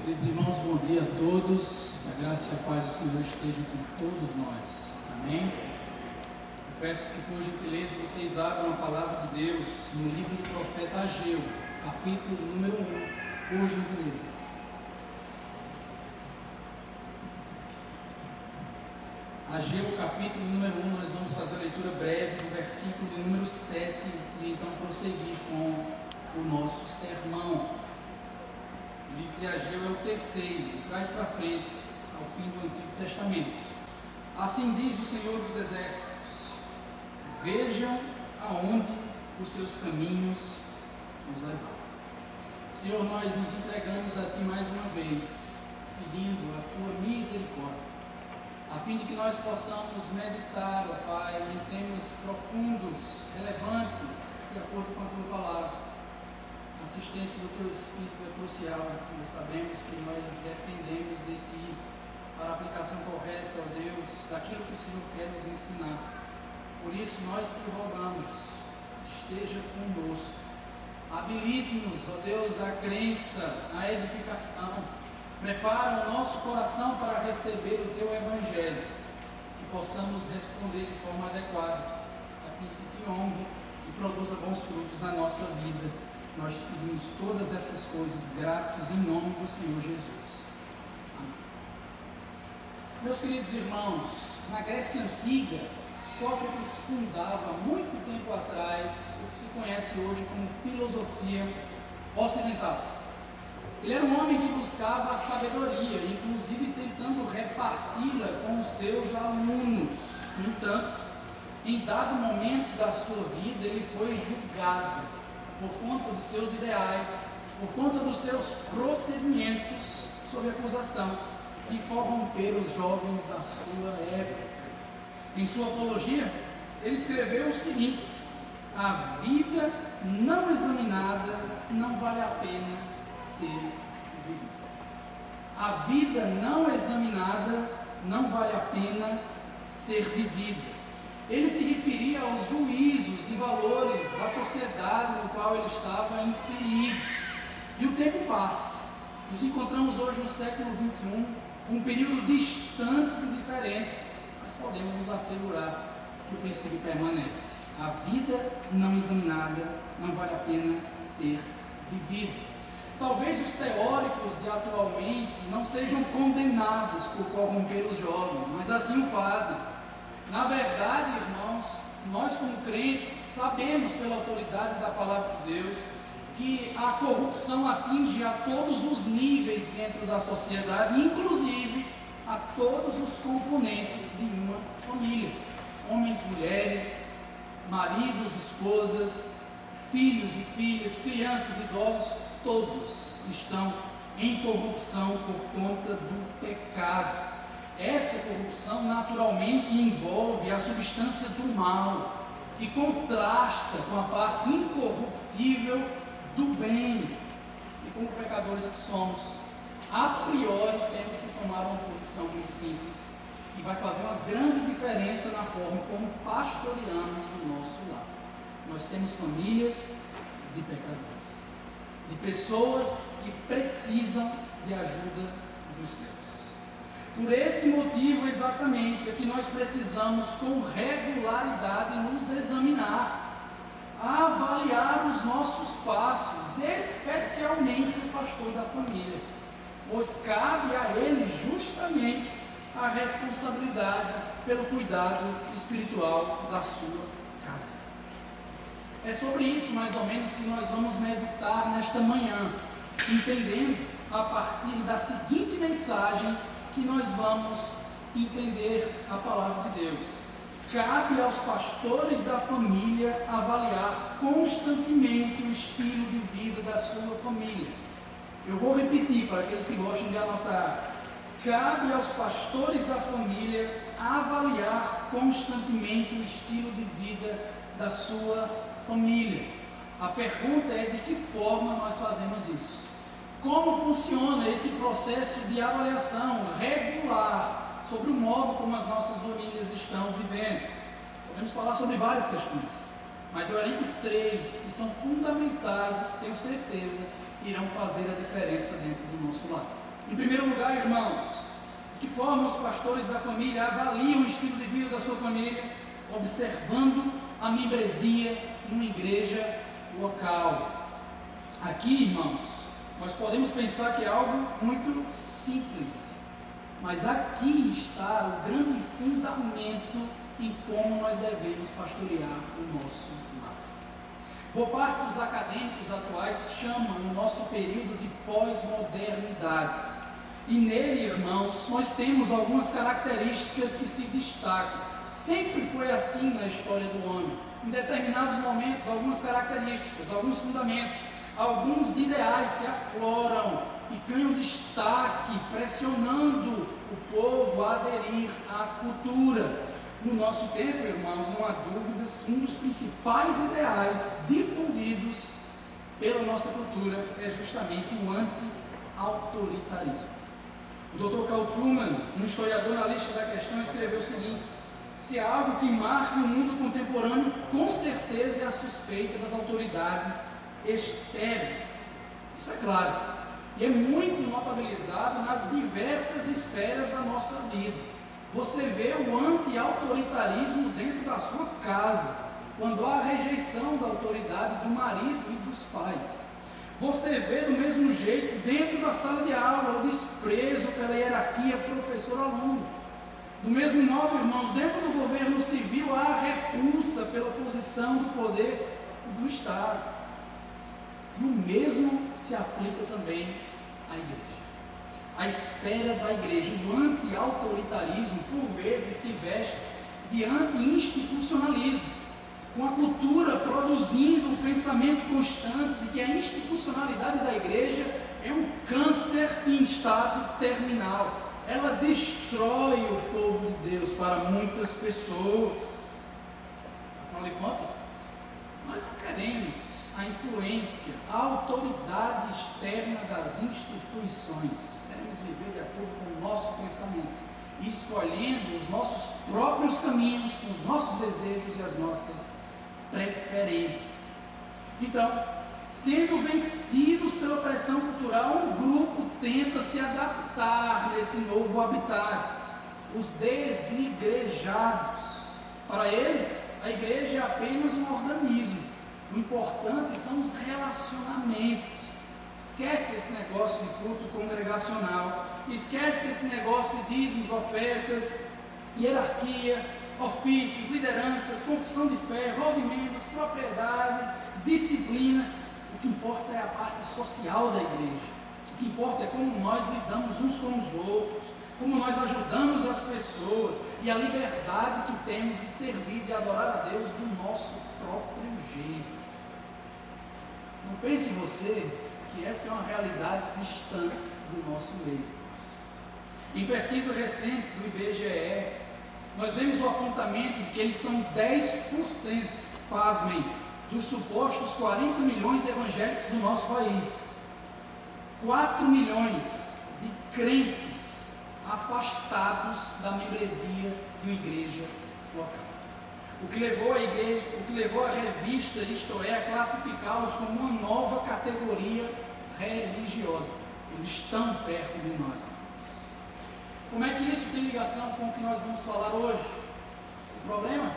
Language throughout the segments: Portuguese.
Queridos irmãos, bom dia a todos. A graça e a paz do Senhor estejam com todos nós. Amém? Eu peço que, por gentileza, vocês abram a palavra de Deus no livro do profeta Ageu, capítulo número 1, por gentileza. Ageu, capítulo número 1, nós vamos fazer a leitura breve do versículo de número 7 e então prosseguir com o nosso sermão. O livro de Ageu é o terceiro, de trás para frente, ao fim do Antigo Testamento. Assim diz o Senhor dos Exércitos: vejam aonde os seus caminhos nos levaram. Senhor, nós nos entregamos a Ti mais uma vez, pedindo a Tua misericórdia, a fim de que nós possamos meditar, ó Pai, em temas profundos, relevantes, de acordo com a Tua palavra. A assistência do Teu Espírito é crucial. Nós sabemos que nós dependemos de Ti para a aplicação correta, ó Deus, daquilo que o Senhor quer nos ensinar. Por isso nós Te rogamos, esteja conosco, habilite-nos, ó Deus, a crença, a edificação, prepara o nosso coração para receber o Teu Evangelho, que possamos responder de forma adequada, a fim de que Te honre e produza bons frutos na nossa vida. Nós te pedimos todas essas coisas gratos em nome do Senhor Jesus. Amém. Meus queridos irmãos, na Grécia Antiga, Sócrates fundava há muito tempo atrás o que se conhece hoje como filosofia ocidental. Ele era um homem que buscava a sabedoria, inclusive tentando reparti-la com os seus alunos. No entanto, em dado momento da sua vida, ele foi julgado por conta dos seus ideais, por conta dos seus procedimentos, sob acusação de corromper os jovens da sua época. Em sua apologia, ele escreveu o seguinte: a vida não examinada não vale a pena ser vivida. A vida não examinada não vale a pena ser vivida. Ele se referia aos juízos de valores da sociedade no qual ele estava inserido. E o tempo passa. Nos encontramos hoje no século XXI, um período distante de diferença, mas podemos nos assegurar que o princípio permanece. A vida não examinada não vale a pena ser vivida. Talvez os teóricos de atualmente não sejam condenados por corromper os jovens, mas assim o fazem. Na verdade, irmãos, nós como crentes sabemos pela autoridade da palavra de Deus que a corrupção atinge a todos os níveis dentro da sociedade, inclusive a todos os componentes de uma família: homens, mulheres, maridos, esposas, filhos e filhas, crianças, idosos, todos estão em corrupção por conta do pecado. Essa corrupção naturalmente envolve a substância do mal, que contrasta com a parte incorruptível do bem. E como pecadores que somos, a priori temos que tomar uma posição muito simples, que vai fazer uma grande diferença na forma como pastoreamos o nosso lar. Nós temos famílias de pecadores, de pessoas que precisam de ajuda dos céus. Por esse motivo exatamente é que nós precisamos com regularidade nos examinar, avaliar os nossos passos, especialmente o pastor da família, pois cabe a ele justamente a responsabilidade pelo cuidado espiritual da sua casa. É sobre isso mais ou menos que nós vamos meditar nesta manhã, entendendo a partir da seguinte mensagem que nós vamos entender a palavra de Deus. Cabe aos pastores da família avaliar constantemente o estilo de vida da sua família. Eu vou repetir para aqueles que gostam de anotar. Cabe aos pastores da família avaliar constantemente o estilo de vida da sua família. A pergunta é: de que forma nós fazemos isso? Como funciona esse processo de avaliação regular sobre o modo como as nossas famílias estão vivendo? Podemos falar sobre várias questões, mas eu elenco 3 que são fundamentais e que tenho certeza irão fazer a diferença dentro do nosso lar. Em primeiro lugar, irmãos, de que forma os pastores da família avaliam o estilo de vida da sua família? Observando a membresia numa igreja local. Aqui, irmãos, nós podemos pensar que é algo muito simples, mas aqui está o grande fundamento em como nós devemos pastorear o nosso lar. Boa parte dos acadêmicos atuais chamam o nosso período de pós-modernidade. E nele, irmãos, nós temos algumas características que se destacam. Sempre foi assim na história do homem. Em determinados momentos, algumas características, alguns fundamentos, alguns ideais se afloram e ganham destaque, pressionando o povo a aderir à cultura. No nosso tempo, irmãos, não há dúvidas que um dos principais ideais difundidos pela nossa cultura é justamente o anti-autoritarismo. O Dr. Carl Trueman, um historiador na lista da questão, escreveu o seguinte: se há algo que marque o mundo contemporâneo, com certeza é a suspeita das autoridades externas. Isso é claro, e é muito notabilizado nas diversas esferas da nossa vida. Você vê o anti-autoritarismo dentro da sua casa, quando há a rejeição da autoridade do marido e dos pais. Você vê do mesmo jeito dentro da sala de aula o desprezo pela hierarquia professor-aluno. Do mesmo modo, irmãos, dentro do governo civil há a repulsa pela posição do poder do Estado. E o mesmo se aplica também à igreja. A esfera da igreja, o anti-autoritarismo, por vezes se veste de anti-institucionalismo, com a cultura produzindo o pensamento constante de que a institucionalidade da igreja é um câncer em estado terminal. Ela destrói o povo de Deus para muitas pessoas. Afinal de contas, nós não queremos a influência, a autoridade externa das instituições. Queremos viver de acordo com o nosso pensamento, escolhendo os nossos próprios caminhos, com os nossos desejos e as nossas preferências. Então, sendo vencidos pela pressão cultural, um grupo tenta se adaptar nesse novo habitat, os desigrejados. Para eles, a igreja é apenas um organismo. O importante são os relacionamentos. Esquece esse negócio de culto congregacional, esquece esse negócio de dízimos, ofertas, hierarquia, ofícios, lideranças, confissão de fé, rol de membros, propriedade, disciplina. O que importa é a parte social da igreja. O que importa é como nós lidamos uns com os outros, como nós ajudamos as pessoas e a liberdade que temos de servir e adorar a Deus do nosso próprio jeito. Não pense você que essa é uma realidade distante do nosso meio. Em pesquisa recente do IBGE, nós vemos o apontamento de que eles são 10%, pasmem, dos supostos 40 milhões de evangélicos do nosso país. 4 milhões de crentes afastados da membresia de uma igreja local. O que levou a revista Isto É a classificá-los como uma nova categoria religiosa. Eles estão perto de nós. Como é que isso tem ligação com o que nós vamos falar hoje? O problema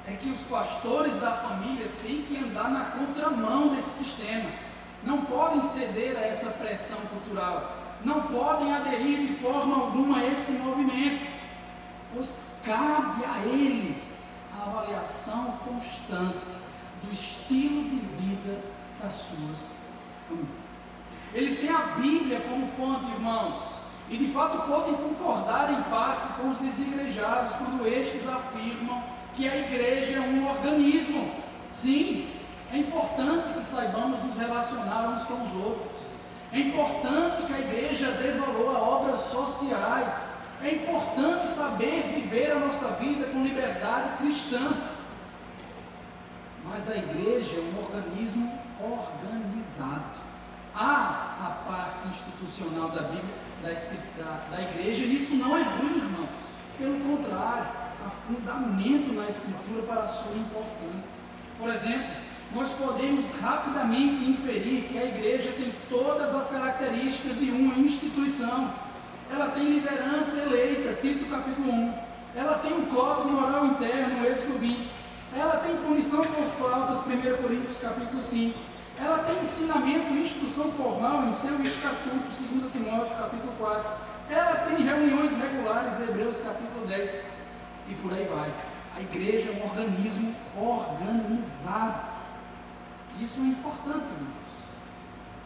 é que os pastores da família têm que andar na contramão desse sistema. Não podem ceder a essa pressão cultural. Não podem aderir de forma alguma a esse movimento, pois cabe a eles a avaliação constante do estilo de vida das suas famílias. Eles têm a Bíblia como fonte, irmãos, e de fato podem concordar em parte com os desigrejados quando estes afirmam que a igreja é um organismo. Sim, é importante que saibamos nos relacionar uns com os outros. É importante que a igreja dê valor a obras sociais. É importante saber viver a nossa vida com liberdade cristã. Mas a igreja é um organismo organizado. Há a parte institucional da Bíblia, da igreja, e isso não é ruim, irmãos. Pelo contrário, há fundamento na Escritura para a sua importância. Por exemplo, nós podemos rapidamente inferir que a igreja tem todas as características de uma instituição. Ela tem liderança eleita, Tito capítulo 1. Ela tem um código moral interno, Êxodo 20. Ela tem punição por faltas, 1 Coríntios capítulo 5. Ela tem ensinamento e instrução formal em seu estatuto, 2 Timóteo capítulo 4. Ela tem reuniões regulares, Hebreus capítulo 10. E por aí vai. A igreja é um organismo organizado. Isso é importante, irmãos.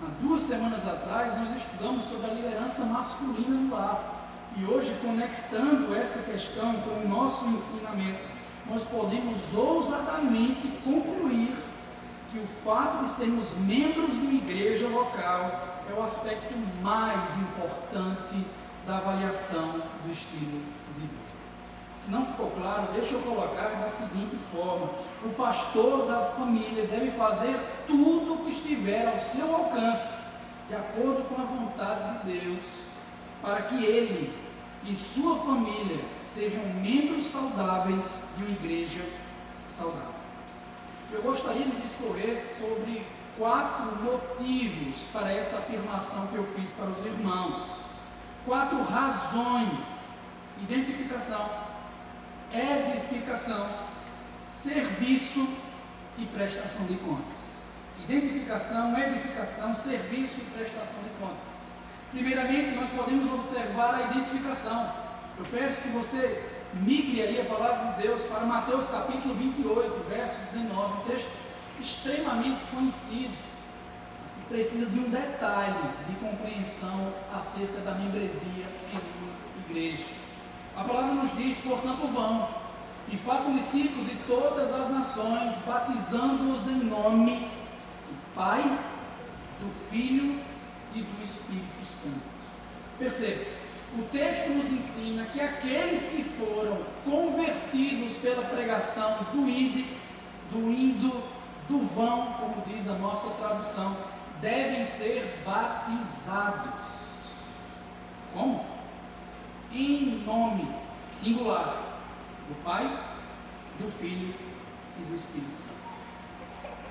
Há 2 semanas atrás nós estudamos sobre a liderança masculina no lar. E hoje, conectando essa questão com o nosso ensinamento, nós podemos ousadamente concluir que o fato de sermos membros de uma igreja local é o aspecto mais importante da avaliação do estilo de vida. Se não ficou claro, deixa eu colocar da seguinte forma: o pastor da família deve fazer tudo o que estiver ao seu alcance, de acordo com a vontade de Deus, para que ele e sua família sejam membros saudáveis de uma igreja saudável. Eu gostaria de discorrer sobre 4 motivos para essa afirmação que eu fiz para os irmãos. 4 razões: identificação, edificação, serviço e prestação de contas. Identificação, edificação, serviço e prestação de contas. Primeiramente, nós podemos observar a identificação. Eu peço que você migre aí a palavra de Deus para Mateus capítulo 28, verso 19, um texto extremamente conhecido, mas que precisa de um detalhe de compreensão acerca da membresia em uma igreja. A palavra nos diz: portanto, vão e façam discípulos de todas as nações, batizando-os em nome do Pai, do Filho e do Espírito Santo. Perceba, o texto nos ensina que aqueles que foram convertidos pela pregação do ide, do indo, do vão, como diz a nossa tradução, devem ser batizados. Como? Em nome singular do Pai, do Filho e do Espírito Santo.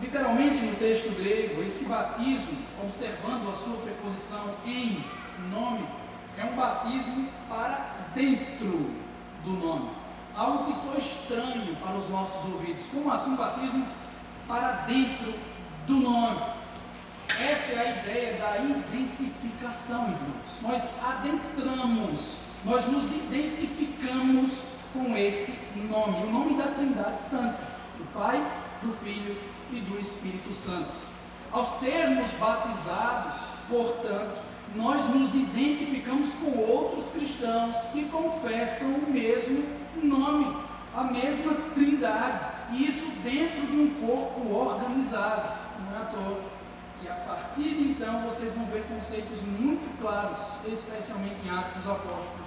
Literalmente, no texto grego, esse batismo, observando a sua preposição em nome, é um batismo para dentro do nome. Algo que soa estranho para os nossos ouvidos. Como assim batismo para dentro do nome? Essa é a ideia da identificação, irmãos. Nós adentramos, nós nos identificamos com esse nome, o nome da Trindade Santa, do Pai, do Filho e do Espírito Santo. Ao sermos batizados, portanto, nós nos identificamos com outros cristãos que confessam o mesmo nome, a mesma Trindade, e isso dentro de um corpo organizado, não é à toa. E a partir de então vocês vão ver conceitos muito claros, especialmente em Atos dos Apóstolos,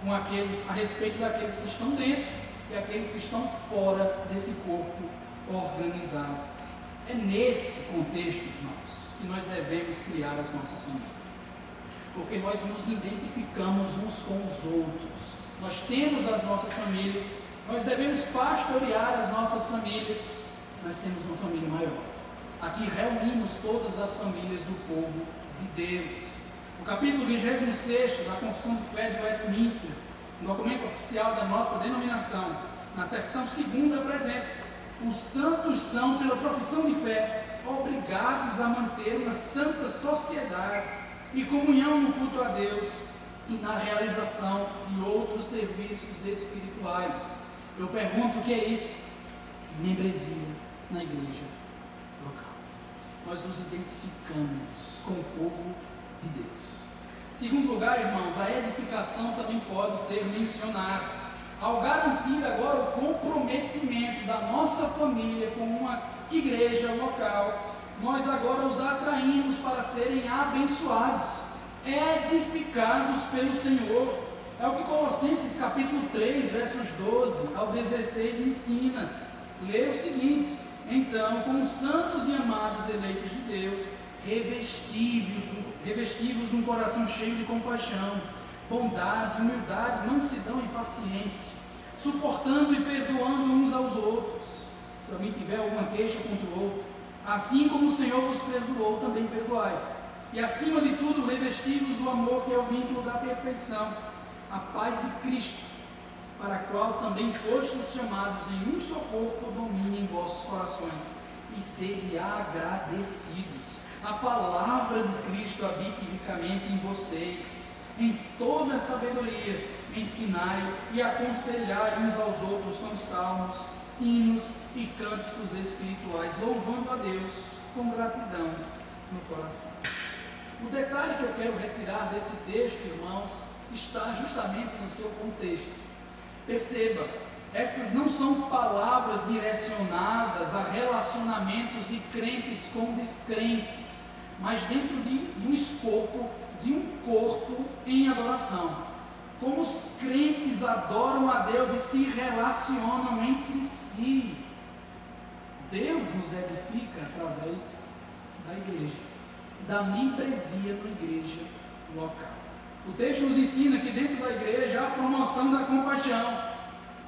com aqueles, a respeito daqueles que estão dentro e aqueles que estão fora desse corpo organizado. É nesse contexto, irmãos, que nós devemos criar as nossas famílias, porque nós nos identificamos uns com os outros. Nós temos as nossas famílias, nós devemos pastorear as nossas famílias. Nós temos uma família maior. Aqui reunimos todas as famílias do povo de Deus. O capítulo 26 da Confissão de Fé de Westminster, um documento oficial da nossa denominação, na seção 2 apresenta: os santos são, pela profissão de fé, obrigados a manter uma santa sociedade e comunhão no culto a Deus e na realização de outros serviços espirituais. Eu pergunto: o que é isso? Membresia na igreja local. Nós nos identificamos com o povo de Deus. Segundo lugar, irmãos, a edificação também pode ser mencionada. Ao garantir agora o comprometimento da nossa família com uma igreja local, nós agora os atraímos para serem abençoados, edificados pelo Senhor. É o que Colossenses capítulo 3, versos 12 ao 16 ensina. Lê o seguinte: então, como santos e amados eleitos de Deus, revestivos de um coração cheio de compaixão, bondade, humildade, mansidão e paciência, suportando e perdoando uns aos outros. Se alguém tiver alguma queixa contra o outro, assim como o Senhor vos perdoou, também perdoai. E acima de tudo, revesti-vos do amor, que é o vínculo da perfeição, a paz de Cristo, para a qual também fostes chamados em um só corpo, domine em vossos corações, e sede agradecidos. A palavra de Cristo habite ricamente em vocês, em toda a sabedoria, ensinai e aconselhai uns aos outros com salmos, hinos e cânticos espirituais, louvando a Deus com gratidão no coração. O detalhe que eu quero retirar desse texto, irmãos, está justamente no seu contexto. Perceba, essas não são palavras direcionadas a relacionamentos de crentes com descrentes, mas dentro de um escopo de um corpo em adoração. Como os crentes adoram a Deus e se relacionam entre si. Deus nos edifica através da igreja, da membresia na igreja local. O texto nos ensina que dentro da igreja há a promoção da compaixão,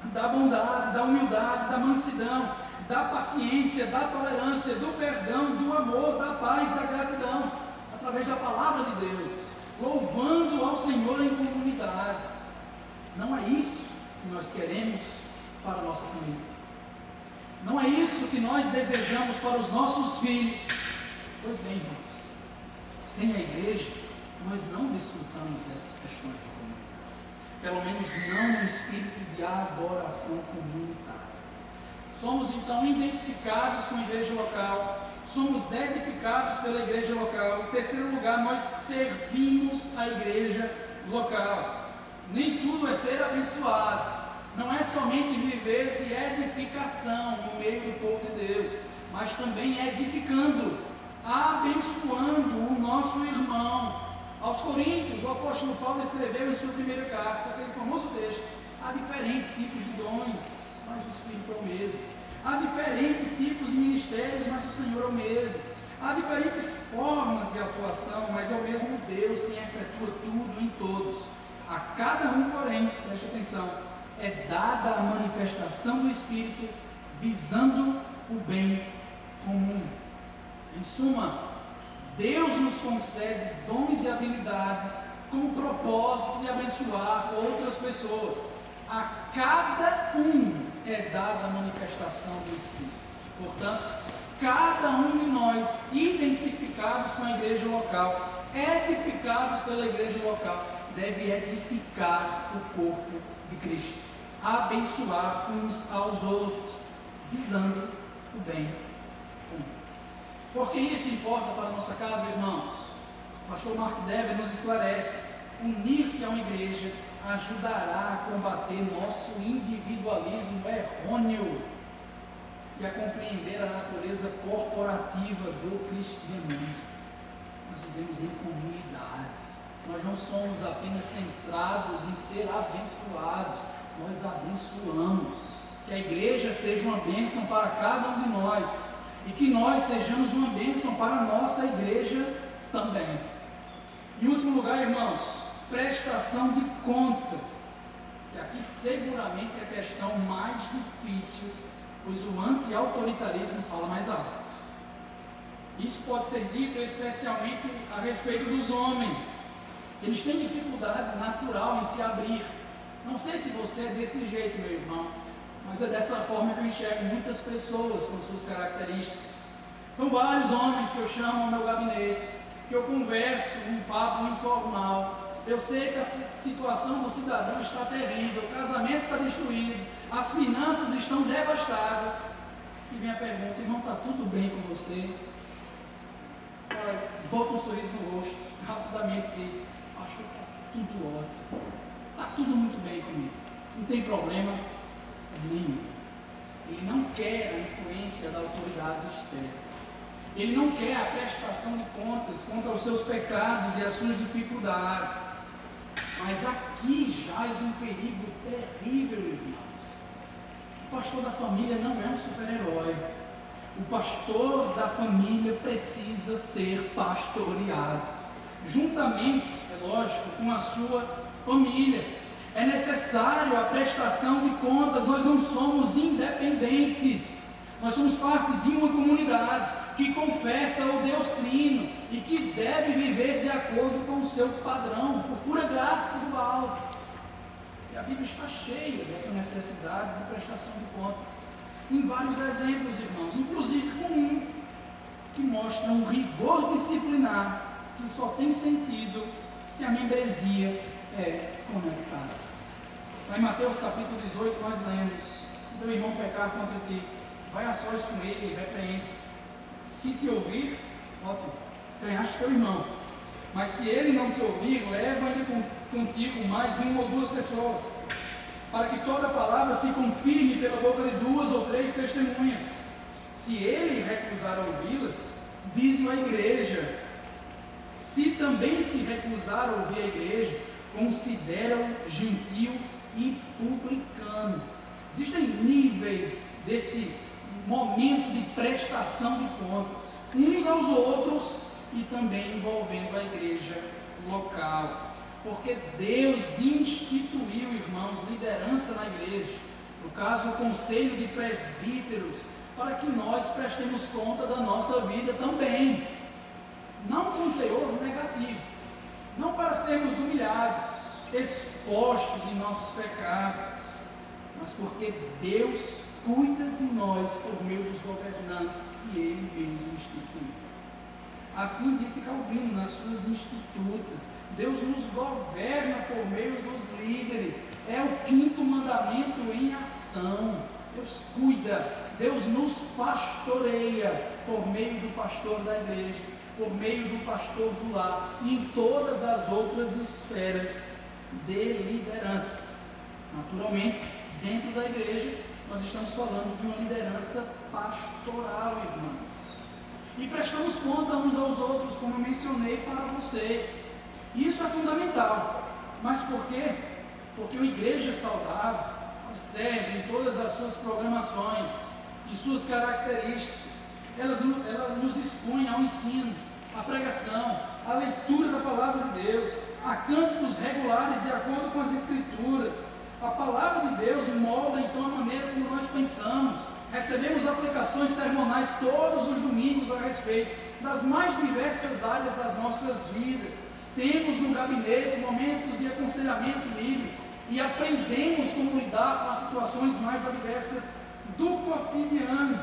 da bondade, da humildade, da mansidão, da paciência, da tolerância, do perdão, do amor, da paz, da gratidão, através da palavra de Deus, louvando ao Senhor em comunidade. Não é isso que nós queremos para a nossa família. Não é isso que nós desejamos para os nossos filhos. Pois bem, irmãos, sem a igreja, nós não desfrutamos dessas questões em comunidade. Pelo menos não no espírito de adoração comunitária. Somos então identificados com a igreja local, somos edificados pela igreja local. Em terceiro lugar, nós servimos a igreja local. Nem tudo é ser abençoado. Não é somente viver de edificação no meio do povo de Deus, mas também edificando, abençoando o nosso irmão. Aos Coríntios, o apóstolo Paulo escreveu em sua primeira carta, aquele famoso texto: há diferentes tipos de dons, mas o Espírito é o mesmo. Há diferentes tipos de ministérios, mas o Senhor é o mesmo. Há diferentes formas de atuação, mas é o mesmo Deus quem efetua tudo em todos. A cada um, porém, preste atenção, é dada a manifestação do Espírito, visando o bem comum. Em suma, Deus nos concede dons e habilidades com o propósito de abençoar outras pessoas. A cada um é dada a manifestação do Espírito. Portanto, cada um de nós, identificados com a igreja local, edificados pela igreja local, deve edificar o corpo de Cristo, abençoar uns aos outros, visando o bem comum. Porque isso importa para a nossa casa, irmãos? O pastor Mark Dever nos esclarece: unir-se a uma igreja ajudará a combater nosso individualismo errôneo e a compreender a natureza corporativa do cristianismo. Nós vivemos em comunidade. Nós não somos apenas centrados em ser abençoados, nós abençoamos. Que a igreja seja uma bênção para cada um de nós e que nós sejamos uma bênção para a nossa igreja também. Em último lugar, irmãos, prestação de contas. E aqui seguramente é a questão mais difícil, pois o anti-autoritarismo fala mais alto. Isso pode ser dito especialmente a respeito dos homens. Eles têm dificuldade natural em se abrir. Não sei se você é desse jeito, meu irmão, mas é dessa forma que eu enxergo muitas pessoas com suas características. São vários homens que eu chamo ao meu gabinete, que eu converso um papo informal. Eu sei que a situação do cidadão está terrível, o casamento está destruído, as finanças estão devastadas. E vem a pergunta: irmão, está tudo bem com você? Bota um sorriso no rosto, rapidamente diz: acho que está tudo ótimo, está tudo muito bem comigo, não tem problema nenhum. Ele não quer a influência da autoridade externa, ele não quer a prestação de contas contra os seus pecados e as suas dificuldades. Mas aqui jaz um perigo terrível, irmãos. O pastor da família não é um super-herói. O pastor da família precisa ser pastoreado, juntamente, é lógico, com a sua família. É necessário a prestação de contas. Nós não somos independentes, Nós somos parte de uma comunidade que confessa o Deus Trino e que deve viver de acordo com o seu padrão, por pura graça do alto. E a Bíblia está cheia dessa necessidade de prestação de contas, em vários exemplos, irmãos, inclusive com um que mostra um rigor disciplinar que só tem sentido se a membresia é conectada. Lá em Mateus capítulo 18 nós lemos: se teu irmão pecar contra ti, vai a sós com ele e repreende. Se te ouvir, ótimo, ganhaste teu irmão. Mas se ele não te ouvir, leva ainda contigo mais uma ou duas pessoas, para que toda palavra se confirme pela boca de 2 ou 3 testemunhas. Se ele recusar a ouvi-las, diz-o à igreja. Se também se recusar a ouvir a igreja, considera-o gentil e publicano. Existem níveis desse momento de prestação de contas, uns aos outros e também envolvendo a igreja local, porque Deus instituiu, irmãos, liderança na igreja, no caso o conselho de presbíteros, para que nós prestemos conta da nossa vida também, não com teor negativo, não para sermos humilhados, expostos em nossos pecados, mas porque Deus cuida de nós por meio dos governantes que Ele mesmo instituiu. Assim disse Calvino nas suas Institutas: Deus nos governa por meio dos líderes, é o 5º mandamento em ação. Deus cuida, Deus nos pastoreia por meio do pastor da igreja, por meio do pastor do lar e em todas as outras esferas de liderança. Naturalmente, dentro da igreja, nós estamos falando de uma liderança pastoral, irmãos. E prestamos conta uns aos outros, como eu mencionei para vocês. Isso é fundamental. Mas por quê? Porque uma igreja saudável observe em todas as suas programações e suas características. Ela nos expõe ao ensino, à pregação, à leitura da palavra de Deus, a cânticos regulares de acordo com as Escrituras. A palavra de Deus molda então a maneira como nós pensamos. Recebemos aplicações sermonais todos os domingos a respeito das mais diversas áreas das nossas vidas. Temos no gabinete momentos de aconselhamento livre e aprendemos como lidar com as situações mais adversas do cotidiano.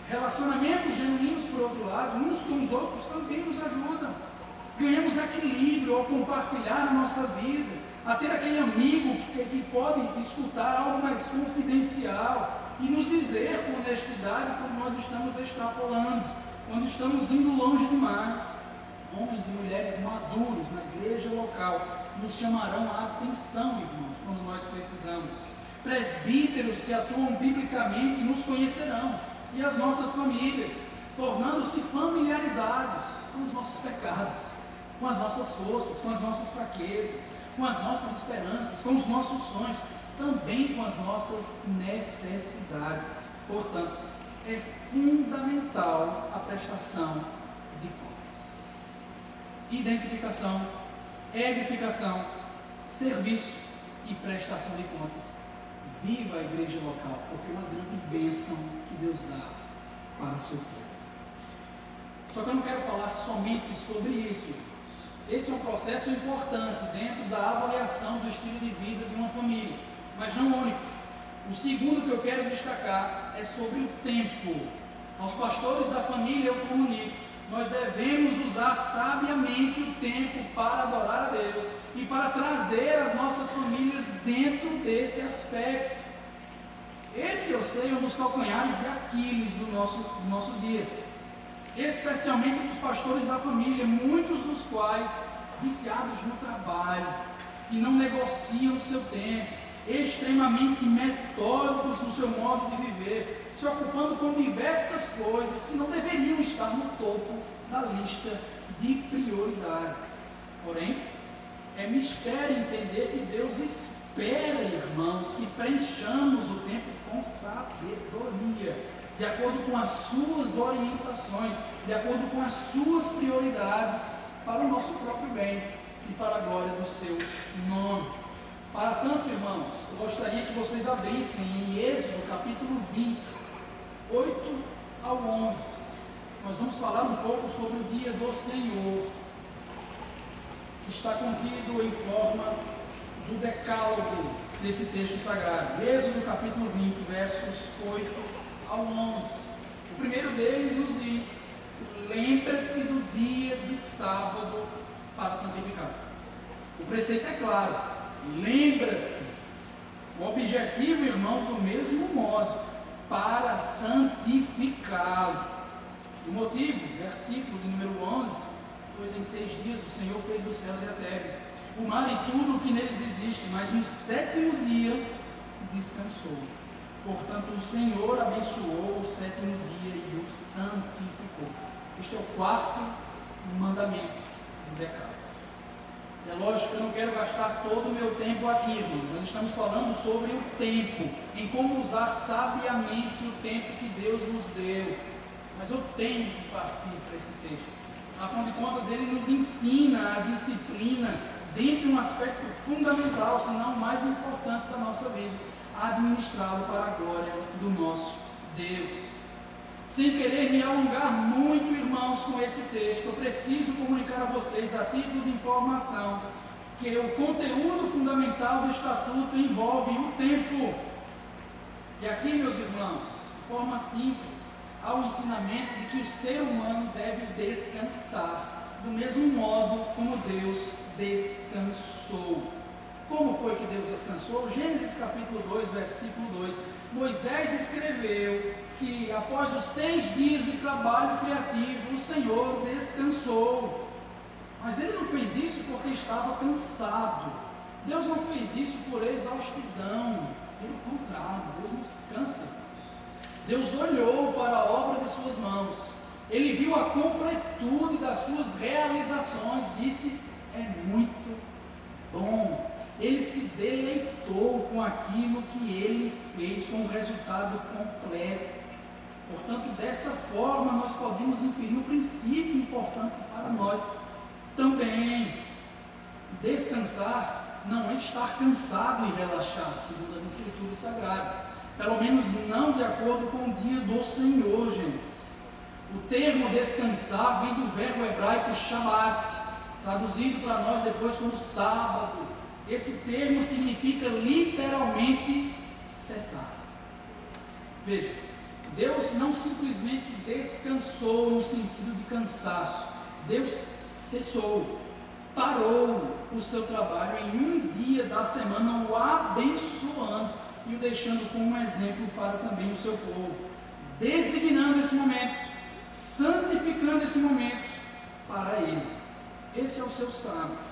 Relacionamentos genuínos, por outro lado, uns com os outros também nos ajudam. Ganhamos equilíbrio ao compartilhar a nossa vida, a ter aquele amigo que pode escutar algo mais confidencial e nos dizer com honestidade quando nós estamos extrapolando, quando estamos indo longe demais. Homens e mulheres maduros na igreja local nos chamarão a atenção, irmãos, quando nós precisamos. Presbíteros que atuam biblicamente nos conhecerão, e as nossas famílias, tornando-se familiarizados com os nossos pecados, com as nossas forças, com as nossas fraquezas, com as nossas esperanças, com os nossos sonhos, também com as nossas necessidades. Portanto, é fundamental a prestação de contas. Identificação, edificação, serviço e prestação de contas. Viva a igreja local, porque é uma grande bênção que Deus dá para o seu povo. Só que eu não quero falar somente sobre isso. Esse é um processo importante dentro da avaliação do estilo de vida de uma família, mas não único. O segundo que eu quero destacar é sobre o tempo. Aos pastores da família eu comunico: nós devemos usar sabiamente o tempo para adorar a Deus e para trazer as nossas famílias dentro desse aspecto. Esse, eu sei, é um dos calcanhares de Aquiles do nosso dia, especialmente dos pastores da família, muitos dos quais viciados no trabalho, que não negociam o seu tempo, extremamente metódicos no seu modo de viver, se ocupando com diversas coisas que não deveriam estar no topo da lista de prioridades. Porém, é mistério entender que Deus espera, irmãos, que preenchamos o tempo com sabedoria, de acordo com as suas orientações, de acordo com as suas prioridades, para o nosso próprio bem e para a glória do seu nome. Para tanto, irmãos, eu gostaria que vocês abrissem em Êxodo capítulo 20. 8 ao 11, nós vamos falar um pouco sobre o dia do Senhor, que está contido em forma do decálogo desse texto sagrado. Êxodo capítulo 20, versos 8 ao 11. O primeiro deles nos diz: lembra-te do dia de sábado para santificar. O preceito é claro: lembra-te. O objetivo, irmãos, do mesmo modo, para santificá-lo. O motivo, versículo de número 11: pois em 6 dias o Senhor fez os céus e a terra, o mar e tudo o que neles existe, mas no 7º dia descansou. Portanto, o Senhor abençoou o 7º dia e o santificou. Este é o 4º mandamento do decálogo. É lógico que eu não quero gastar todo o meu tempo aqui, irmãos. Nós estamos falando sobre o tempo, em como usar sabiamente o tempo que Deus nos deu. Mas eu tenho que partir para esse texto. Afinal de contas, ele nos ensina a disciplina dentro de um aspecto fundamental, se não o mais importante da nossa vida: administrá-lo para a glória do nosso Deus. Sem querer me alongar muito, irmãos, com esse texto, eu preciso comunicar a vocês, a título de informação, que o conteúdo fundamental do estatuto envolve o tempo. E aqui, meus irmãos, de forma simples, há o ensinamento de que o ser humano deve descansar, do mesmo modo como Deus descansou. Como foi que Deus descansou? Gênesis capítulo 2, versículo 2. Moisés escreveu que após os 6 dias de trabalho criativo, o Senhor descansou. Mas ele não fez isso porque estava cansado. Deus não fez isso por exaustidão. Pelo contrário, Deus não se cansa. Deus olhou para a obra de suas mãos. Ele viu a completude das suas realizações. Disse: é muito bom. Ele se deleitou com aquilo que ele fez, com o resultado completo. Portanto, dessa forma, nós podemos inferir um princípio importante para nós também. Descansar não é estar cansado e relaxar, segundo as Escrituras Sagradas. Pelo menos não de acordo com o dia do Senhor, gente. O termo descansar vem do verbo hebraico Shabbat, traduzido para nós depois como sábado. Esse termo significa literalmente cessar. Veja, Deus não simplesmente descansou no sentido de cansaço. Deus cessou, parou o seu trabalho em um dia da semana, o abençoando e o deixando como um exemplo para também o seu povo, designando esse momento, santificando esse momento para ele. Esse é o seu sábado.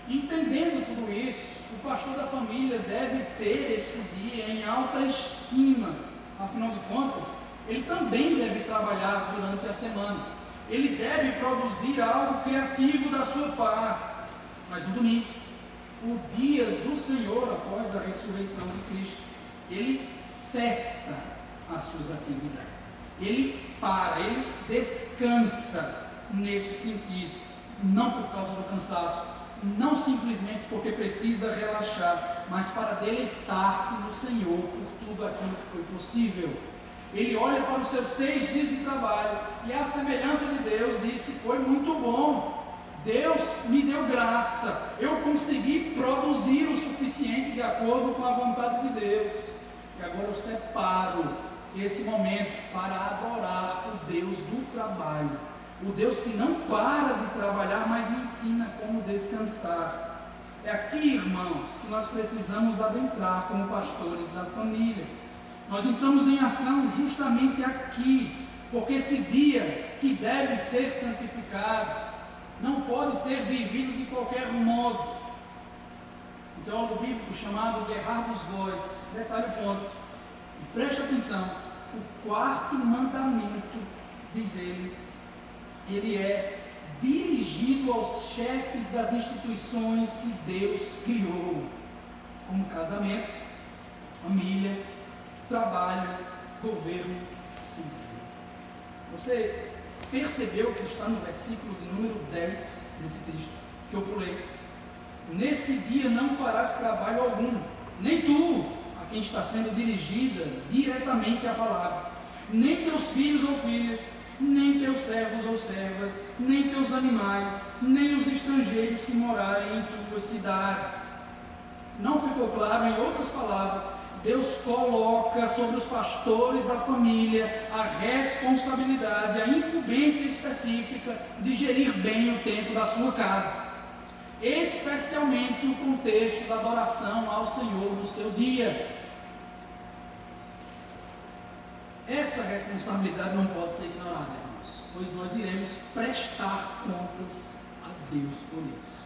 Entendendo tudo isso, o pastor da família deve ter este dia em alta estima. Afinal de contas, ele também deve trabalhar durante a semana. Ele deve produzir algo criativo da sua parte. Mas no domingo, o dia do Senhor, após a ressurreição de Cristo, ele cessa as suas atividades. Ele para, ele descansa nesse sentido. Não por causa do cansaço, não simplesmente porque precisa relaxar, mas para deleitar-se no Senhor por tudo aquilo que foi possível. Ele olha para os seus 6 dias de trabalho e, à semelhança de Deus, disse: foi muito bom, Deus me deu graça, eu consegui produzir o suficiente de acordo com a vontade de Deus, e agora eu separo esse momento para adorar o Deus do trabalho, o Deus que não para de trabalhar, mas me ensina como descansar. É aqui, irmãos, que nós precisamos adentrar como pastores da família. Nós entramos em ação justamente aqui, porque esse dia que deve ser santificado não pode ser vivido de qualquer modo. Um teólogo bíblico chamado Gerhardus Voss detalha o ponto, e preste atenção: o 4º mandamento, diz ele é dirigido aos chefes das instituições que Deus criou, como casamento, família, trabalho, governo civil. Você percebeu que está no versículo de número 10 desse texto, que eu pulei? Nesse dia não farás trabalho algum, nem tu, a quem está sendo dirigida diretamente a palavra, nem teus filhos ou filhas, nem teus servos ou servas, nem teus animais, nem os estrangeiros que morarem em tuas cidades. Se não ficou claro, em outras palavras, Deus coloca sobre os pastores da família a responsabilidade, a incumbência específica de gerir bem o tempo da sua casa, especialmente o contexto da adoração ao Senhor no seu dia. Essa responsabilidade não pode ser ignorada, irmãos, pois nós iremos prestar contas a Deus por isso.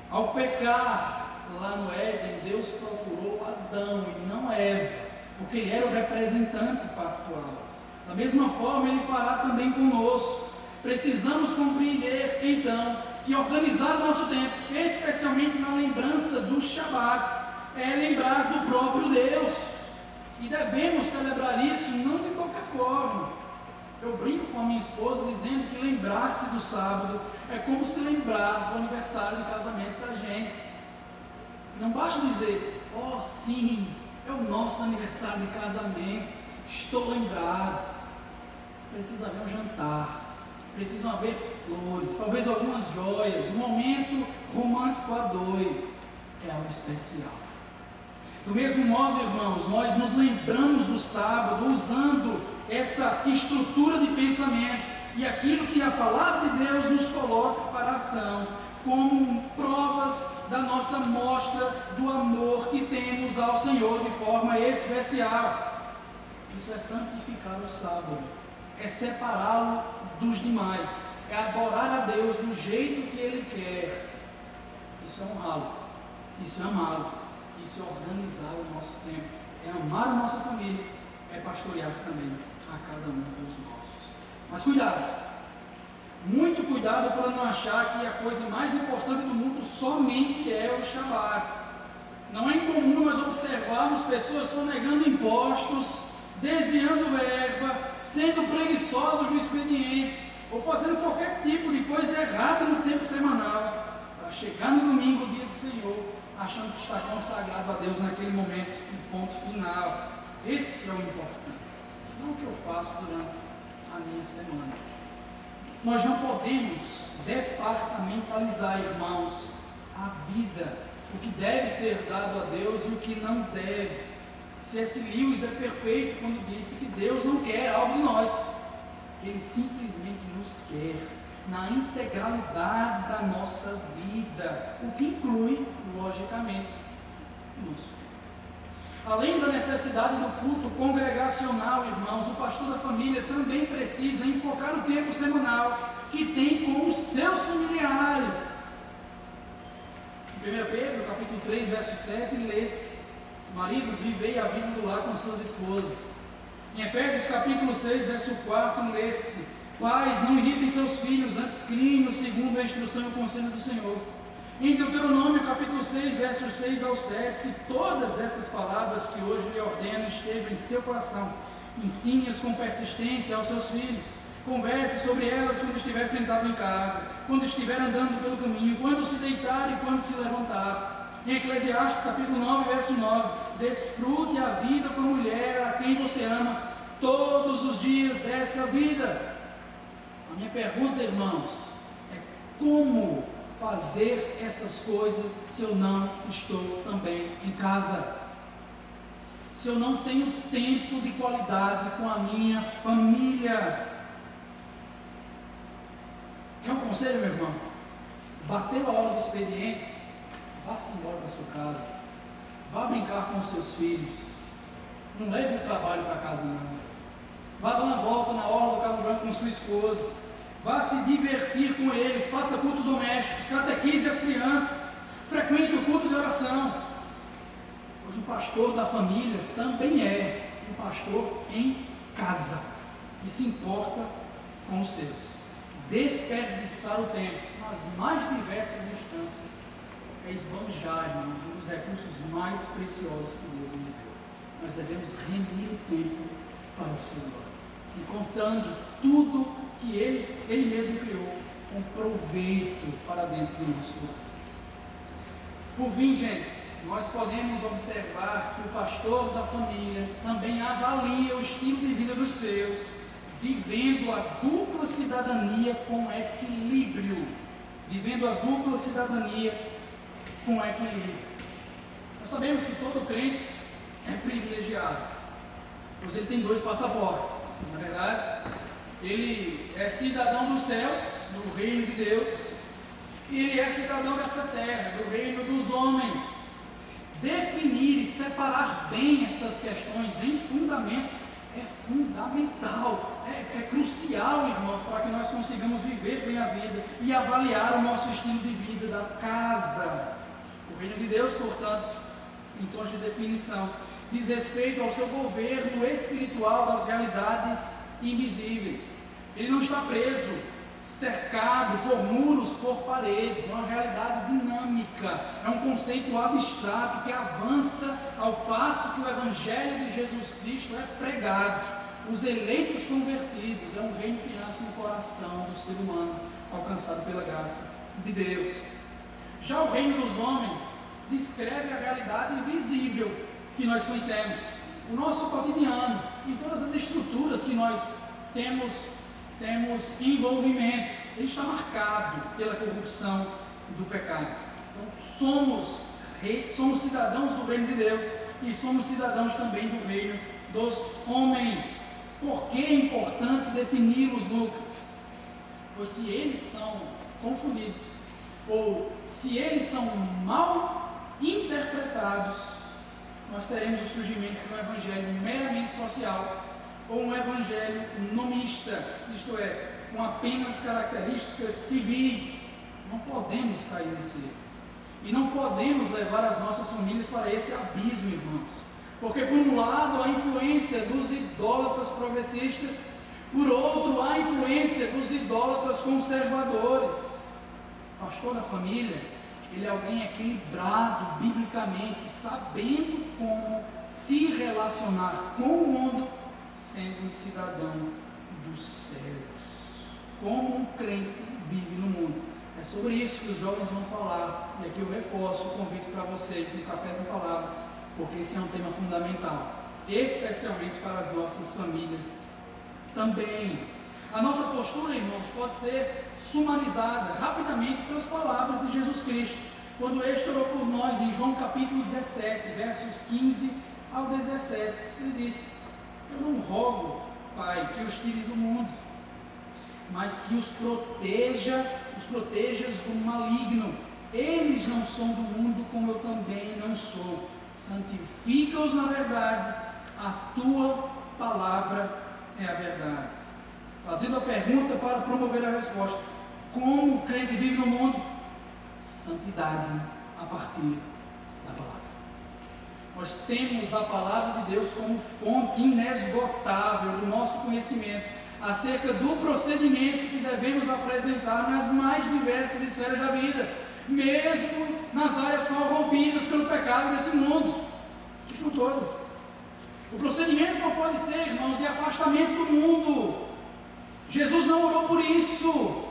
Ao pecar lá no Éden, Deus procurou Adão e não Eva, porque ele era o representante pactual. Da mesma forma, ele fará também conosco. Precisamos compreender, então, que organizar o nosso tempo, especialmente na lembrança do Shabat, é lembrar do próprio Deus. E devemos celebrar isso não de qualquer forma. Eu brinco com a minha esposa dizendo que lembrar-se do sábado é como se lembrar do aniversário de casamento da gente. Não basta dizer, oh sim, é o nosso aniversário de casamento, estou lembrado. Precisa haver um jantar, precisam haver flores, talvez algumas joias, um momento romântico a dois, é algo especial. Do mesmo modo, irmãos, nós nos lembramos do sábado usando essa estrutura de pensamento e aquilo que a palavra de Deus nos coloca para a ação, como provas da nossa mostra do amor que temos ao Senhor de forma especial. Isso é santificar o sábado, é separá-lo dos demais, é adorar a Deus do jeito que Ele quer. Isso é honrá-lo, isso é amá-lo. Isso é organizar o nosso tempo, é amar a nossa família, é pastorear também a cada um dos nossos. Mas cuidado, muito cuidado para não achar que a coisa mais importante do mundo somente é o Shabat. Não é incomum nós observarmos pessoas sonegando impostos, desviando verba, sendo preguiçosos no expediente, ou fazendo qualquer tipo de coisa errada no tempo semanal, para chegar no domingo, dia do Senhor, achando que está consagrado a Deus naquele momento e ponto final. Esse é o importante, não o que eu faço durante a minha semana. Nós não podemos departamentalizar, irmãos, a vida, o que deve ser dado a Deus e o que não deve. C.S. Lewis é perfeito quando disse que Deus não quer algo de nós, Ele simplesmente nos quer na integralidade da nossa vida, o que inclui, logicamente, isso. Além da necessidade do culto congregacional, irmãos, o pastor da família também precisa enfocar o tempo semanal que tem com os seus familiares. Em 1 Pedro, capítulo 3, verso 7, lê-se: maridos, vivei a vida do lar com suas esposas. Em Efésios, capítulo 6, verso 4, lê-se: pais, não irritem seus filhos, antes criem-nos segundo a instrução e o conselho do Senhor. Em Deuteronômio, capítulo 6, versos 6 ao 7, que todas essas palavras que hoje lhe ordeno estejam em seu coração. Ensine-as com persistência aos seus filhos. Converse sobre elas quando estiver sentado em casa, quando estiver andando pelo caminho, quando se deitar e quando se levantar. Em Eclesiastes, capítulo 9, verso 9, desfrute a vida com a mulher a quem você ama todos os dias dessa vida. A minha pergunta, irmãos, é como fazer essas coisas se eu não estou também em casa? Se eu não tenho tempo de qualidade com a minha família? Quer um conselho, meu irmão? Bateu a hora do expediente, vá-se embora da sua casa, vá brincar com seus filhos, não leve o trabalho para casa não, vá dar uma volta na orla do Cabo Branco com sua esposa, vá se divertir com eles, faça culto doméstico, catequize as crianças, frequente o culto de oração, pois o pastor da família também é um pastor em casa, que se importa com os seus. Desperdiçar o tempo nas mais diversas instâncias é esbanjar, irmãos, um dos recursos mais preciosos que Deus nos deu. Nós devemos remir o tempo para a sua glória, encontrando tudo que Ele mesmo criou com proveito para dentro do nosso lar. Por fim, gente, nós podemos observar que o pastor da família também avalia o estilo de vida dos seus, vivendo a dupla cidadania com equilíbrio. Vivendo a dupla cidadania com equilíbrio. Nós sabemos que todo crente é privilegiado, pois ele tem 2 passaportes. Na verdade, ele é cidadão dos céus, do reino de Deus, e ele é cidadão dessa terra, do reino dos homens. Definir e separar bem essas questões em fundamento é fundamental, é crucial, irmãos, para que nós consigamos viver bem a vida e avaliar o nosso estilo de vida da casa. O reino de Deus, portanto, em tons de definição, diz respeito ao seu governo espiritual das realidades invisíveis. Ele não está preso, cercado por muros, por paredes. É uma realidade dinâmica, é um conceito abstrato que avança ao passo que o Evangelho de Jesus Cristo é pregado. Os eleitos convertidos é um reino que nasce no coração do ser humano, alcançado pela graça de Deus. Já o reino dos homens descreve a realidade invisível que nós conhecemos, o nosso cotidiano, em todas as estruturas que nós temos envolvimento. Ele está marcado pela corrupção do pecado. Então somos cidadãos do reino de Deus e somos cidadãos também do reino dos homens. Por que é importante defini-los, Lucas? Pois se eles são confundidos, ou se eles são mal interpretados, nós teremos o surgimento de um evangelho meramente social, ou um evangelho nomista, isto é, com apenas características civis. Não podemos cair nesse erro. E não podemos levar as nossas famílias para esse abismo, irmãos. Porque por um lado há a influência dos idólatras progressistas, por outro há a influência dos idólatras conservadores. O pastor da família, ele é alguém equilibrado biblicamente, sabendo como se relacionar com o mundo, sendo um cidadão dos céus. Como um crente vive no mundo. É sobre isso que os jovens vão falar, e aqui eu reforço o convite para vocês no Café com Palavra, porque esse é um tema fundamental, especialmente para as nossas famílias também. A nossa postura, irmãos, pode ser sumarizada rapidamente pelas palavras de Jesus Cristo, quando ele orou por nós em João capítulo 17, versos 15 ao 17, ele disse: eu não rogo, Pai, que os tire do mundo, mas que os protejas do maligno. Eles não são do mundo, como eu também não sou. Santifica-os na verdade, a tua palavra é a verdade. Fazendo a pergunta para promover a resposta: como o crente vive no mundo? Santidade a partir da palavra. Nós temos a palavra de Deus como fonte inesgotável do nosso conhecimento acerca do procedimento que devemos apresentar nas mais diversas esferas da vida, mesmo nas áreas corrompidas pelo pecado desse mundo, que são todas. O procedimento não pode ser, irmãos, de afastamento do mundo. Jesus não orou por isso.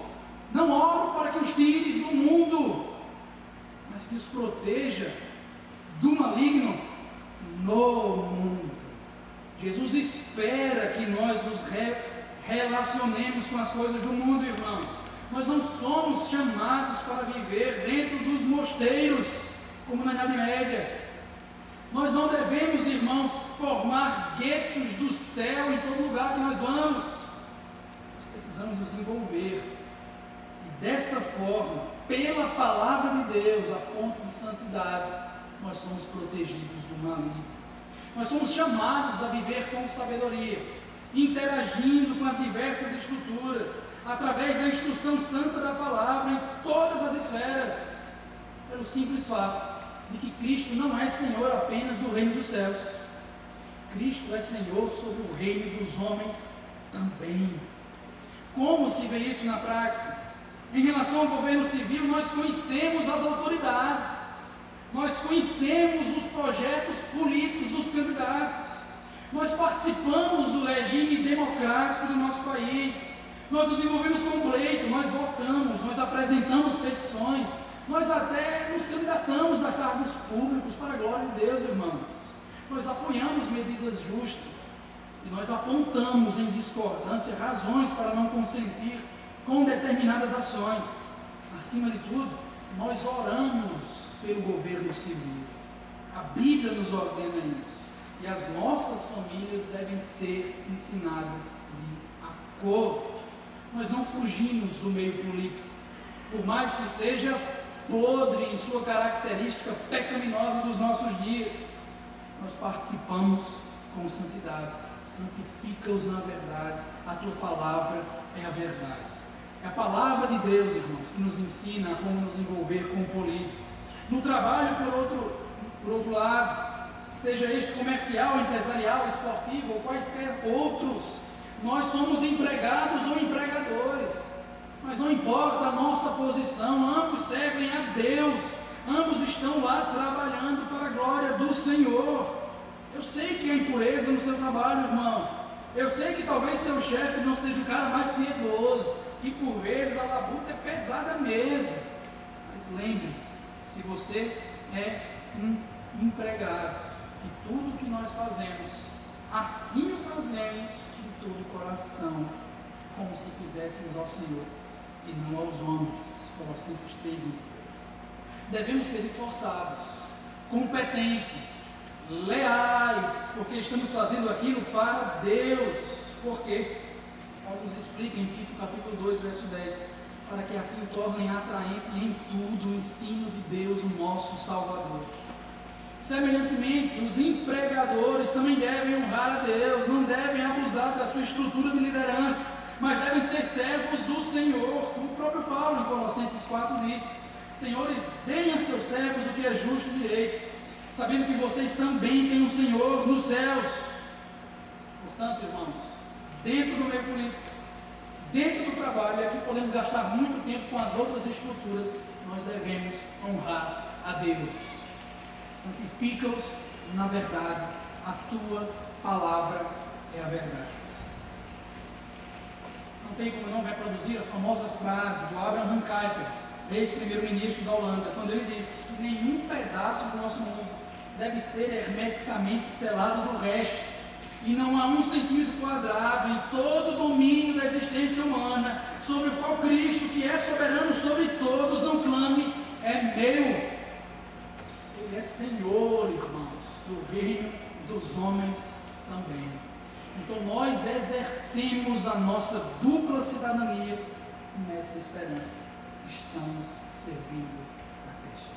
Não oro para que os tires do mundo, mas que os proteja do maligno no mundo. Jesus espera que nós nos relacionemos com as coisas do mundo, irmãos. Nós não somos chamados para viver dentro dos mosteiros, como na Idade Média. Nós não devemos, irmãos, formar guetos do céu em todo lugar que nós vamos. Nós precisamos nos envolver. E dessa forma, pela palavra de Deus, a fonte de santidade, nós somos protegidos do maligno. Nós somos chamados a viver com sabedoria, interagindo com as diversas estruturas, através da instrução santa da palavra em todas as esferas, pelo simples fato de que Cristo não é Senhor apenas do reino dos céus. Cristo é Senhor sobre o reino dos homens também. Como se vê isso na praxis? Em relação ao governo civil, nós conhecemos as autoridades, nós conhecemos os projetos políticos dos candidatos, nós participamos do regime democrático do nosso país, nós nos envolvemos com o pleito, nós votamos, nós apresentamos petições, Nós até nos candidatamos a cargos públicos para a glória de Deus, irmãos. Nós apoiamos medidas justas e nós apontamos em discordância razões para não consentir com determinadas ações. Acima de tudo, nós oramos pelo governo civil. A Bíblia nos ordena isso. E as nossas famílias devem ser ensinadas de acordo. Nós não fugimos do meio político, por mais que seja podre em sua característica pecaminosa dos nossos dias. Nós participamos com santidade. Santifica-os na verdade. A tua palavra é a verdade. É a palavra de Deus, irmãos, que nos ensina a como nos envolver com o político. No trabalho, por outro lado, seja este comercial, empresarial, esportivo ou quaisquer outros, nós somos empregados ou empregadores, mas não importa a nossa posição, ambos servem a Deus, ambos estão lá trabalhando para a glória do Senhor. Eu sei que há impureza no seu trabalho, irmão, eu sei que talvez seu chefe não seja o cara mais piedoso, e por vezes a labuta é pesada mesmo, mas lembre-se, se você é um empregado, que tudo que nós fazemos, assim o fazemos de todo o coração, como se fizéssemos ao Senhor e não aos homens. Colossenses 3:23. Devemos ser esforçados, competentes, leais, porque estamos fazendo aquilo para Deus. Por quê? Paulo nos explica em Tito capítulo 2, verso 10, para que assim tornem atraente em tudo o ensino de Deus, o nosso Salvador. Semelhantemente, os empregadores também devem honrar a Deus, não devem abusar da sua estrutura de liderança, mas devem ser servos do Senhor, como o próprio Paulo em Colossenses 4 disse: senhores, deem a seus servos o que é justo e direito, sabendo que vocês também têm um Senhor nos céus. Portanto, irmãos, dentro do meio político, dentro do trabalho, é que podemos gastar muito tempo com as outras estruturas, nós devemos honrar a Deus. Santifica-os na verdade, a tua palavra é a verdade. Não tem como não reproduzir a famosa frase do Abraham Kuyper, ex-primeiro-ministro da Holanda, quando ele disse que nenhum pedaço do nosso mundo deve ser hermeticamente selado do resto, e não há 1 centímetro quadrado em todo o domínio da existência humana sobre o qual Cristo, que é soberano sobre todos, não clame: é meu. Ele é Senhor, irmãos, do reino dos homens também. Então nós exercemos a nossa dupla cidadania nessa esperança. Estamos servindo a Cristo.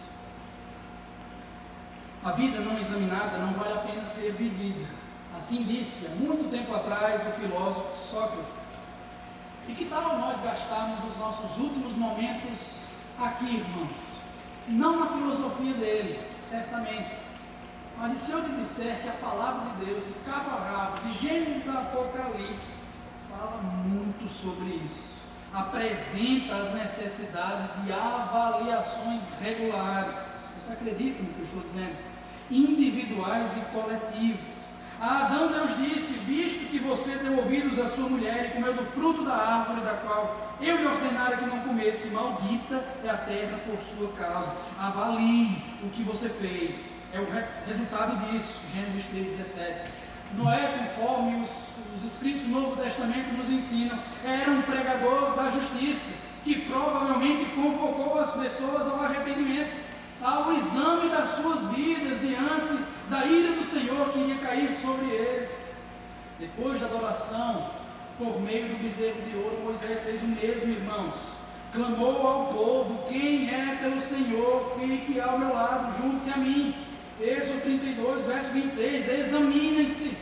A vida não examinada não vale a pena ser vivida. Assim disse há muito tempo atrás o filósofo Sócrates. E que tal nós gastarmos os nossos últimos momentos aqui, irmãos? Não na filosofia dele, certamente. Mas e se eu te disser que a palavra de Deus, de cabo a rabo, de Gênesis a Apocalipse, fala muito sobre isso. Apresenta as necessidades de avaliações regulares. Você acredita no que eu estou dizendo? Individuais e coletivas. A Adão Deus disse: visto que você deu ouvidos à sua mulher e comeu do fruto da árvore da qual eu lhe ordenara que não comesse, maldita é a terra por sua causa. Avalie o que você fez. É o resultado disso. Gênesis 3:17. Noé, conforme os escritos do Novo Testamento nos ensinam, era um pregador da justiça, que provavelmente convocou as pessoas ao arrependimento, ao exame das suas vidas diante da ira do Senhor que iria cair sobre eles. Depois da adoração por meio do bezerro de ouro, Moisés fez o mesmo, irmãos. Clamou ao povo: quem é pelo Senhor, fique ao meu lado, junte-se a mim. Êxodo 32, verso 26. Examinem-se.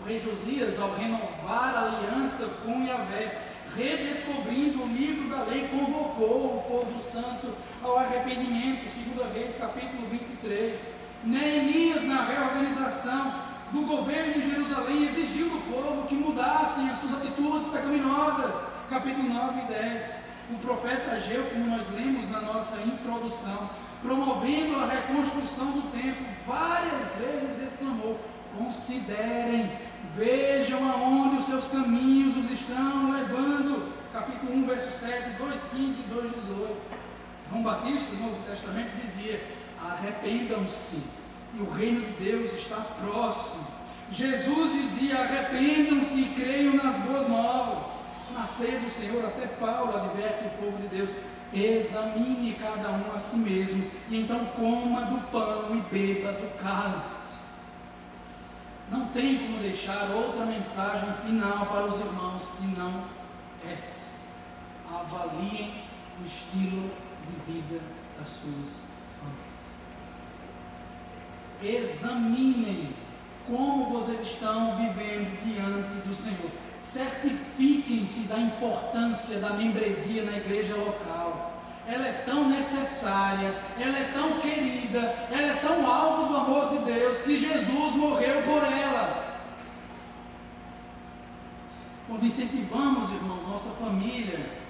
O rei Josias, ao renovar a aliança com Yahvé, redescobrindo o livro da lei, convocou o povo santo ao arrependimento. 2 Reis, capítulo 23. Neemias, na reorganização do governo em Jerusalém, exigiu do povo que mudassem as suas atitudes pecaminosas. Capítulo 9 e 10. O profeta Ageu, como nós lemos na nossa introdução, promovendo a reconstrução do templo, várias vezes exclamou: considerem, vejam aonde os seus caminhos os estão levando. Capítulo 1, verso 7, 2,15 e 2,18. João Batista, no Novo Testamento, dizia: arrependam-se, e o reino de Deus está próximo. Jesus dizia: arrependam-se e creiam nas boas novas. Na ceia do Senhor, até Paulo adverte o povo de Deus: examine cada um a si mesmo, e então coma do pão e beba do cálice. Não tem como deixar outra mensagem final para os irmãos que não essa: avaliem o estilo de vida das suas famílias. Examinem como vocês estão vivendo diante do Senhor. Certifiquem-se da importância da membresia na igreja local. Ela é tão necessária, ela é tão querida, ela é tão alvo do amor de Deus, que Jesus morreu por ela. Quando incentivamos, irmãos, nossa família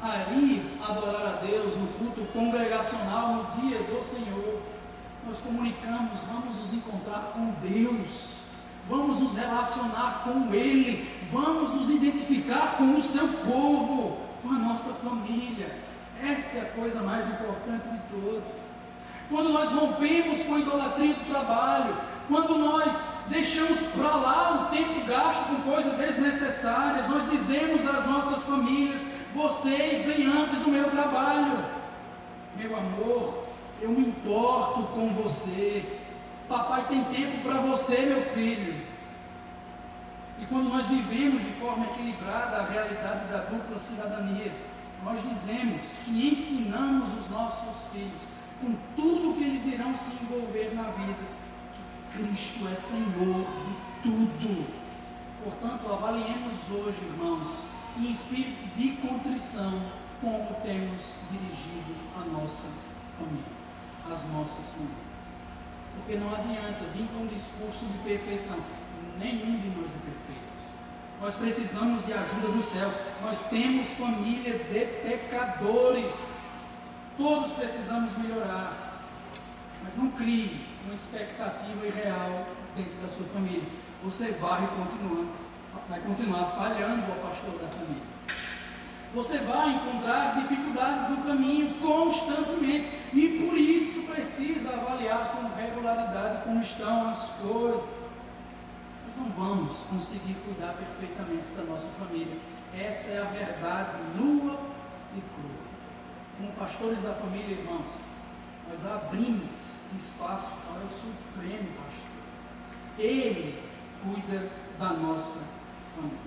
a ir adorar a Deus no culto congregacional no dia do Senhor, nós comunicamos: vamos nos encontrar com Deus, vamos nos relacionar com Ele, vamos nos identificar com o seu povo, com a nossa família. Essa é a coisa mais importante de todas. Quando nós rompemos com a idolatria do trabalho, quando nós deixamos para lá o tempo gasto com coisas desnecessárias, nós dizemos às nossas famílias: vocês vêm antes do meu trabalho. Meu amor, eu me importo com você. Papai tem tempo para você, meu filho. E quando nós vivemos de forma equilibrada a realidade da dupla cidadania, nós dizemos que ensinamos os nossos filhos, com tudo que eles irão se envolver na vida, que Cristo é Senhor de tudo. Portanto, avaliemos hoje, irmãos, em espírito de contrição, como temos dirigido a nossa família, as nossas famílias. Porque não adianta vir com um discurso de perfeição. Nenhum de nós é perfeito. Nós precisamos de ajuda dos céus. Nós temos família de pecadores. Todos precisamos melhorar. Mas não crie uma expectativa irreal dentro da sua família. Você vai continuar falhando ao pastor da família. Você vai encontrar dificuldades no caminho constantemente, e por isso precisa avaliar com regularidade como estão as coisas. Nós não vamos conseguir cuidar perfeitamente da nossa família. Essa é a verdade nua e crua. Como pastores da família, irmãos, nós abrimos espaço para o Supremo Pastor. Ele cuida da nossa família.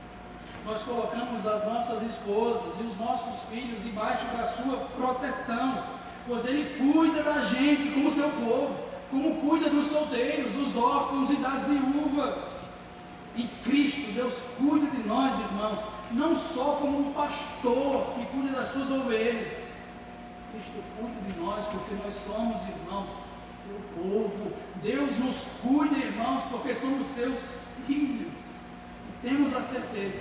Nós colocamos as nossas esposas e os nossos filhos debaixo da sua proteção, pois Ele cuida da gente como seu povo, como cuida dos solteiros, dos órfãos e das viúvas. Em Cristo, Deus cuida de nós, irmãos, não só como um pastor que cuida das suas ovelhas. Cristo cuida de nós porque nós somos, irmãos, seu povo. Deus nos cuida, irmãos, porque somos seus filhos. E temos a certeza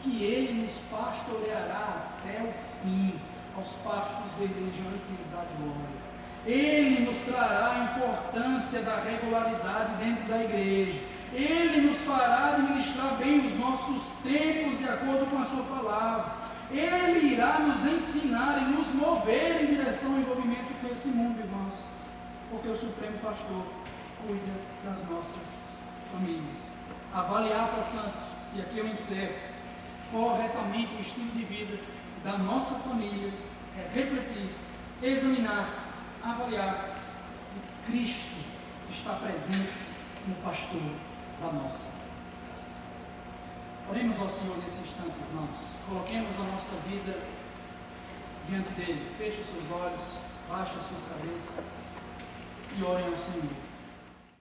que Ele nos pastoreará até o fim, aos pastos verdejantes da glória. Ele nos trará a importância da regularidade dentro da igreja. Ele nos fará administrar bem os nossos tempos de acordo com a sua palavra. Ele irá nos ensinar e nos mover em direção ao envolvimento com esse mundo, irmãos, porque o Supremo Pastor cuida das nossas famílias. Avaliar, portanto, e aqui eu encerro, corretamente o estilo de vida da nossa família é refletir, examinar, avaliar se Cristo está presente como pastor da nossa casa. Oremos ao Senhor nesse instante, irmãos. Coloquemos a nossa vida diante dele. Feche os seus olhos, baixe as suas cabeças e orem ao Senhor.